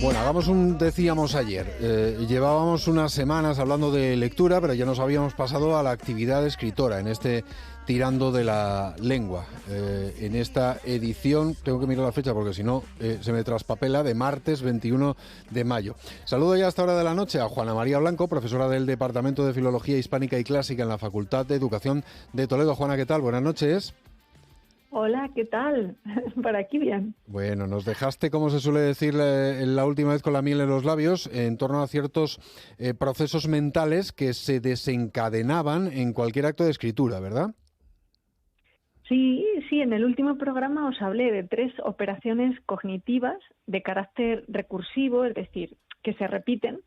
Bueno, decíamos ayer, llevábamos unas semanas hablando de lectura, pero ya nos habíamos pasado a la actividad escritora en este Tirando de la Lengua. En esta edición, tengo que mirar la fecha porque si no se me traspapela, de martes 21 de mayo. Saludo ya a esta hora de la noche a Juana María Blanco, profesora del Departamento de Filología Hispánica y Clásica en la Facultad de Educación de Toledo. Juana, ¿qué tal? Buenas noches. Hola, ¿qué tal? Por aquí bien. Bueno, nos dejaste, como se suele decir la última vez, con la miel en los labios, en torno a ciertos procesos mentales que se desencadenaban en cualquier acto de escritura, ¿verdad? Sí, en el último programa os hablé de 3 operaciones cognitivas de carácter recursivo, es decir, que se repiten,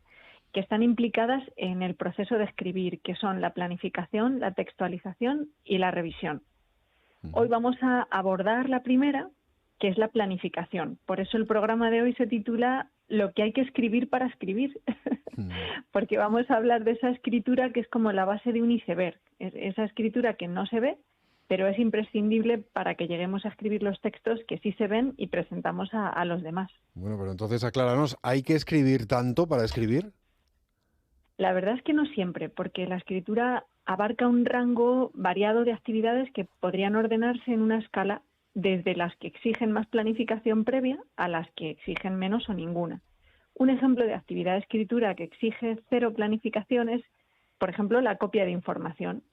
que están implicadas en el proceso de escribir, que son la planificación, la textualización y la revisión. Hoy vamos a abordar la primera, que es la planificación. Por eso el programa de hoy se titula Lo que hay que escribir para escribir, porque vamos a hablar de esa escritura que es como la base de un iceberg, esa escritura que no se ve, pero es imprescindible para que lleguemos a escribir los textos que sí se ven y presentamos a los demás. Bueno, pero entonces acláranos, ¿hay que escribir tanto para escribir? La verdad es que no siempre, porque la escritura abarca un rango variado de actividades que podrían ordenarse en una escala desde las que exigen más planificación previa a las que exigen menos o ninguna. Un ejemplo de actividad de escritura que exige 0 planificación es, por ejemplo, la copia de información.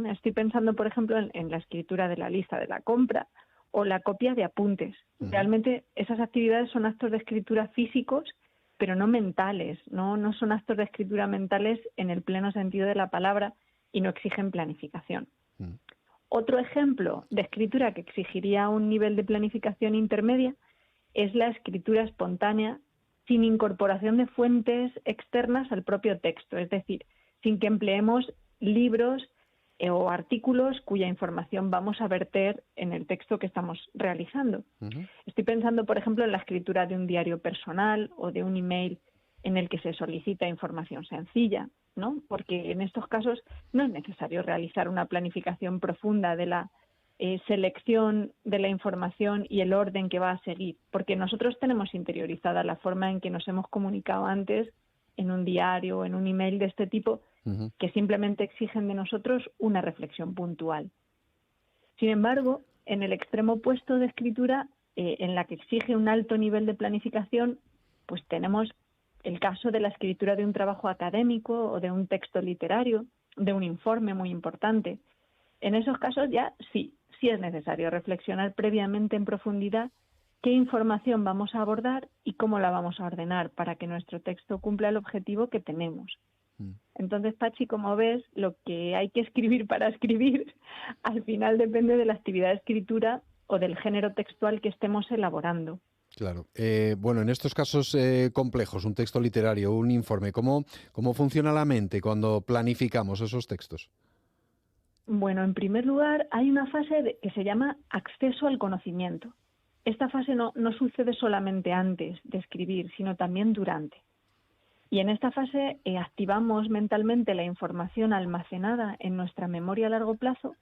Estoy pensando, por ejemplo, en la escritura de la lista de la compra o la copia de apuntes. Realmente esas actividades son actos de escritura físicos, pero no mentales, no son actos de escritura mentales en el pleno sentido de la palabra y no exigen planificación. Otro ejemplo de escritura que exigiría un nivel de planificación intermedia es la escritura espontánea sin incorporación de fuentes externas al propio texto, es decir, sin que empleemos libros o artículos cuya información vamos a verter en el texto que estamos realizando. Estoy pensando, por ejemplo, en la escritura de un diario personal o de un email en el que se solicita información sencilla, ¿no? Porque en estos casos no es necesario realizar una planificación profunda de la selección de la información y el orden que va a seguir, porque nosotros tenemos interiorizada la forma en que nos hemos comunicado antes en un diario o en un email de este tipo, que simplemente exigen de nosotros una reflexión puntual. Sin embargo, en el extremo opuesto de escritura, en la que exige un alto nivel de planificación, pues tenemos el caso de la escritura de un trabajo académico o de un texto literario, de un informe muy importante. En esos casos ya sí es necesario reflexionar previamente en profundidad qué información vamos a abordar y cómo la vamos a ordenar para que nuestro texto cumpla el objetivo que tenemos. Entonces, Pachi, como ves, lo que hay que escribir para escribir al final depende de la actividad de escritura o del género textual que estemos elaborando. Claro. Bueno, en estos casos complejos, un texto literario, un informe, ¿cómo funciona la mente cuando planificamos esos textos? Bueno, en primer lugar, hay una fase que se llama acceso al conocimiento. Esta fase no sucede solamente antes de escribir, sino también durante. Y en esta fase activamos mentalmente la información almacenada en nuestra memoria a largo plazo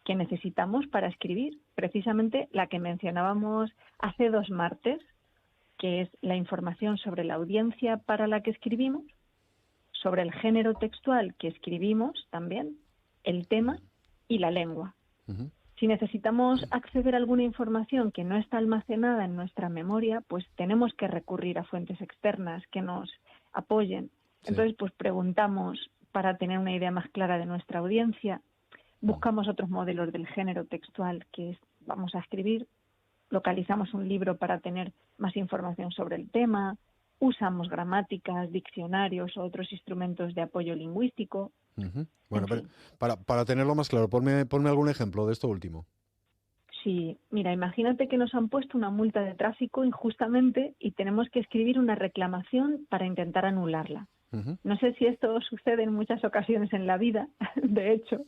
que necesitamos para escribir, precisamente la que mencionábamos hace 2 martes, que es la información sobre la audiencia para la que escribimos, sobre el género textual que escribimos también, el tema y la lengua. Si necesitamos acceder a alguna información que no está almacenada en nuestra memoria, pues tenemos que recurrir a fuentes externas que nos apoyen. Entonces, pues preguntamos para tener una idea más clara de nuestra audiencia, buscamos otros modelos del género textual que vamos a escribir, localizamos un libro para tener más información sobre el tema, usamos gramáticas, diccionarios o otros instrumentos de apoyo lingüístico. Bueno, pero para tenerlo más claro, ponme algún ejemplo de esto último. Sí, mira, imagínate que nos han puesto una multa de tráfico injustamente y tenemos que escribir una reclamación para intentar anularla. No sé si esto sucede en muchas ocasiones en la vida, de hecho.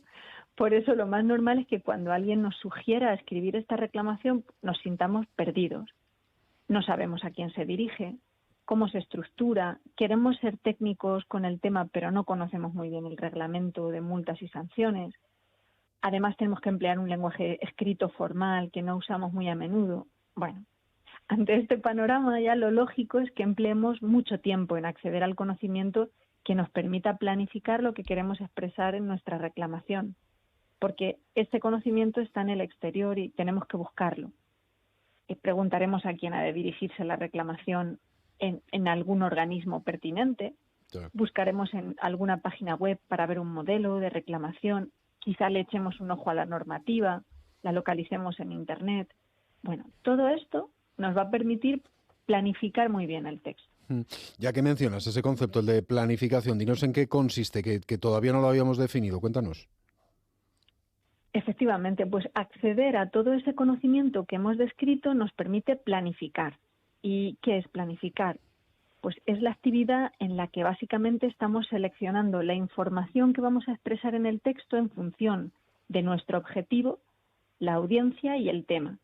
Por eso lo más normal es que cuando alguien nos sugiera escribir esta reclamación nos sintamos perdidos. No sabemos a quién se dirige, cómo se estructura, queremos ser técnicos con el tema pero no conocemos muy bien el reglamento de multas y sanciones. Además tenemos que emplear un lenguaje escrito formal que no usamos muy a menudo. Bueno, Ante este panorama, ya lo lógico es que empleemos mucho tiempo en acceder al conocimiento que nos permita planificar lo que queremos expresar en nuestra reclamación, porque este conocimiento está en el exterior y tenemos que buscarlo. Y preguntaremos a quién ha de dirigirse la reclamación en algún organismo pertinente, buscaremos en alguna página web para ver un modelo de reclamación, quizá le echemos un ojo a la normativa, la localicemos en Internet. Bueno, todo esto nos va a permitir planificar muy bien el texto. Ya que mencionas ese concepto, el de planificación, dinos en qué consiste, que todavía no lo habíamos definido. Cuéntanos. Efectivamente, pues acceder a todo ese conocimiento que hemos descrito nos permite planificar. ¿Y qué es planificar? Pues es la actividad en la que básicamente estamos seleccionando la información que vamos a expresar en el texto en función de nuestro objetivo, la audiencia y el tema.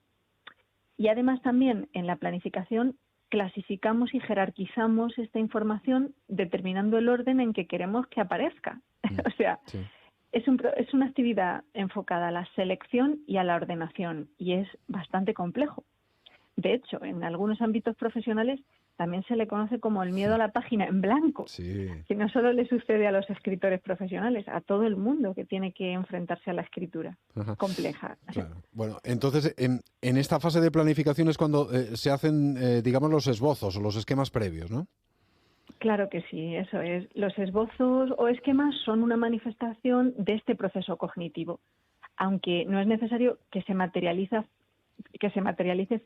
Y además también en la planificación clasificamos y jerarquizamos esta información determinando el orden en que queremos que aparezca. O sea, sí. Es una actividad enfocada a la selección y a la ordenación y es bastante complejo. De hecho, en algunos ámbitos profesionales también se le conoce como el miedo a la página en blanco, que no solo le sucede a los escritores profesionales, a todo el mundo que tiene que enfrentarse a la escritura compleja. Claro. Bueno, entonces, en esta fase de planificación es cuando se hacen, digamos, los esbozos o los esquemas previos, ¿no? Claro que sí, eso es. Los esbozos o esquemas son una manifestación de este proceso cognitivo, aunque no es necesario que se materialice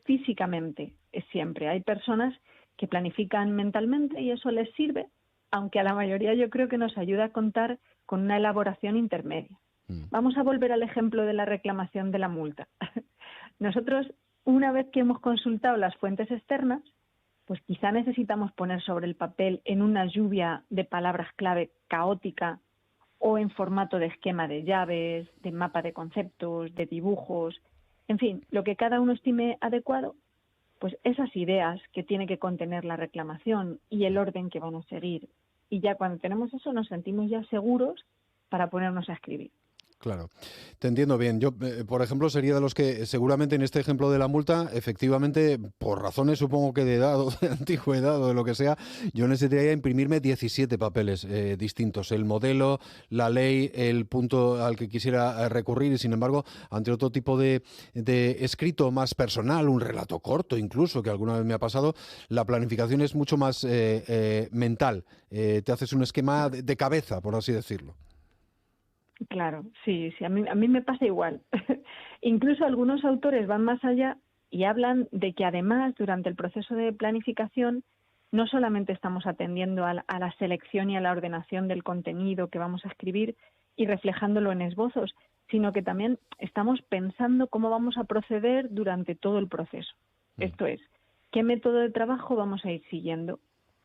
físicamente siempre. Hay personas que planifican mentalmente y eso les sirve, aunque a la mayoría yo creo que nos ayuda a contar con una elaboración intermedia. Vamos a volver al ejemplo de la reclamación de la multa. Nosotros, una vez que hemos consultado las fuentes externas, pues quizá necesitamos poner sobre el papel en una lluvia de palabras clave caótica o en formato de esquema de llaves, de mapa de conceptos, de dibujos, en fin, lo que cada uno estime adecuado, pues esas ideas que tiene que contener la reclamación y el orden que van a seguir. Y ya cuando tenemos eso nos sentimos ya seguros para ponernos a escribir. Claro, te entiendo bien. Yo, por ejemplo, sería de los que seguramente en este ejemplo de la multa, efectivamente, por razones supongo que de edad o de antigüedad o de lo que sea, yo necesitaría imprimirme 17 papeles distintos. El modelo, la ley, el punto al que quisiera recurrir y, sin embargo, ante otro tipo de escrito más personal, un relato corto incluso, que alguna vez me ha pasado, la planificación es mucho más mental. Te haces un esquema de cabeza, por así decirlo. Claro, sí, a mí me pasa igual. Incluso algunos autores van más allá y hablan de que además durante el proceso de planificación no solamente estamos atendiendo a la selección y a la ordenación del contenido que vamos a escribir y reflejándolo en esbozos, sino que también estamos pensando cómo vamos a proceder durante todo el proceso. Esto es, ¿qué método de trabajo vamos a ir siguiendo?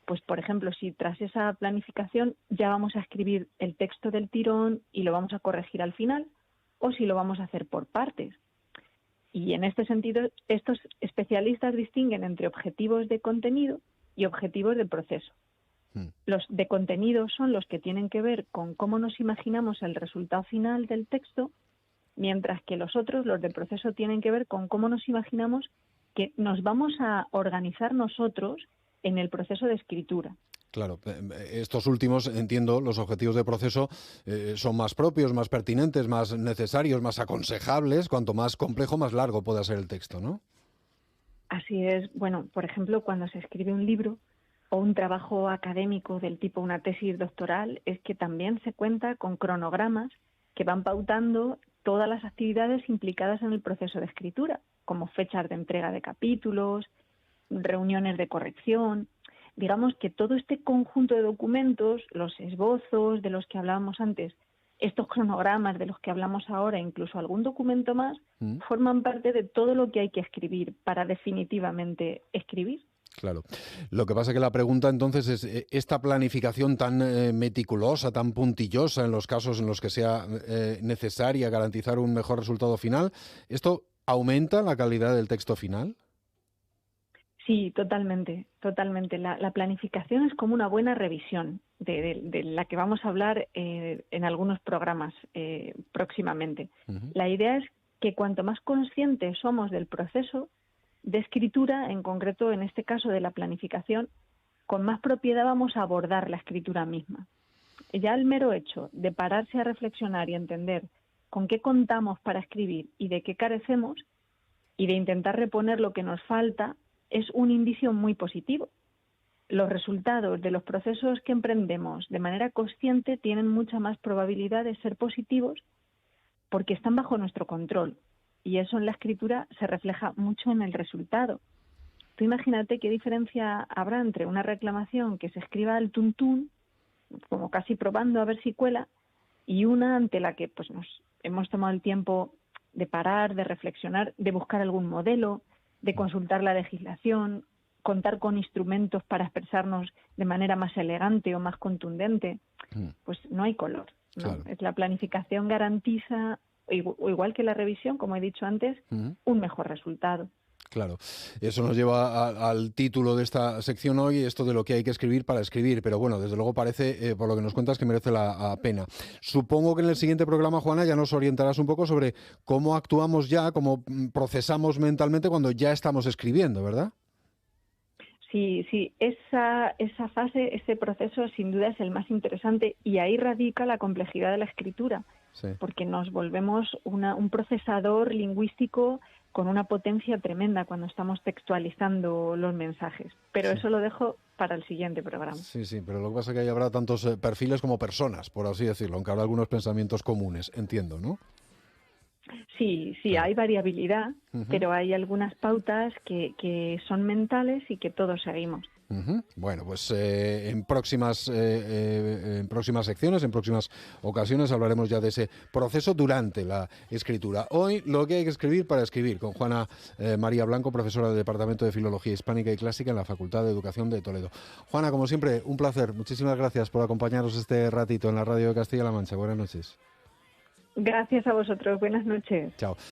Pues, por ejemplo, si tras esa planificación ya vamos a escribir el texto del tirón y lo vamos a corregir al final, o si lo vamos a hacer por partes. Y en este sentido, estos especialistas distinguen entre objetivos de contenido y objetivos de proceso. Los de contenido son los que tienen que ver con cómo nos imaginamos el resultado final del texto, mientras que los otros, los de proceso, tienen que ver con cómo nos imaginamos que nos vamos a organizar nosotros en el proceso de escritura. Claro, estos últimos, entiendo, los objetivos de proceso son más propios, más pertinentes, más necesarios, más aconsejables, cuanto más complejo, más largo pueda ser el texto, ¿no? Así es. Bueno, por ejemplo, cuando se escribe un libro o un trabajo académico del tipo una tesis doctoral, es que también se cuenta con cronogramas que van pautando todas las actividades implicadas en el proceso de escritura, como fechas de entrega de capítulos, reuniones de corrección. Digamos que todo este conjunto de documentos, los esbozos de los que hablábamos antes, estos cronogramas de los que hablamos ahora, incluso algún documento más, forman parte de todo lo que hay que escribir para definitivamente escribir. Claro. Lo que pasa es que la pregunta entonces es, esta planificación tan meticulosa, tan puntillosa en los casos en los que sea necesaria garantizar un mejor resultado final, ¿esto aumenta la calidad del texto final? Sí, totalmente, totalmente. La planificación es como una buena revisión de la que vamos a hablar en algunos programas próximamente. La idea es que cuanto más conscientes somos del proceso, de escritura, en concreto en este caso de la planificación, con más propiedad vamos a abordar la escritura misma. Ya el mero hecho de pararse a reflexionar y entender con qué contamos para escribir y de qué carecemos, y de intentar reponer lo que nos falta, es un indicio muy positivo. Los resultados de los procesos que emprendemos de manera consciente tienen mucha más probabilidad de ser positivos porque están bajo nuestro control. Y eso en la escritura se refleja mucho en el resultado. Tú imagínate qué diferencia habrá entre una reclamación que se escriba al tuntún, como casi probando a ver si cuela, y una ante la que pues nos hemos tomado el tiempo de parar, de reflexionar, de buscar algún modelo, de consultar la legislación, contar con instrumentos para expresarnos de manera más elegante o más contundente. Pues no hay color, ¿no? Claro. La planificación garantiza, o igual que la revisión, como he dicho antes, un mejor resultado. Claro, eso nos lleva al título de esta sección hoy, esto de lo que hay que escribir para escribir, pero bueno, desde luego parece, por lo que nos cuentas, que merece la pena. Supongo que en el siguiente programa, Juana, ya nos orientarás un poco sobre cómo actuamos ya, cómo procesamos mentalmente cuando ya estamos escribiendo, ¿verdad? Sí, esa fase, ese proceso sin duda es el más interesante y ahí radica la complejidad de la escritura, Sí. porque nos volvemos un procesador lingüístico con una potencia tremenda cuando estamos textualizando los mensajes. Pero eso lo dejo para el siguiente programa. Sí, pero lo que pasa es que ahí habrá tantos perfiles como personas, por así decirlo, aunque habrá algunos pensamientos comunes, entiendo, ¿no? Sí, hay variabilidad, pero hay algunas pautas que son mentales y que todos seguimos. Bueno, pues en próximas secciones, en próximas ocasiones hablaremos ya de ese proceso durante la escritura. Hoy lo que hay que escribir para escribir, con Juana María Blanco, profesora del Departamento de Filología Hispánica y Clásica en la Facultad de Educación de Toledo. Juana, como siempre, un placer. Muchísimas gracias por acompañarnos este ratito en la Radio de Castilla-La Mancha. Buenas noches. Gracias a vosotros. Buenas noches. Chao.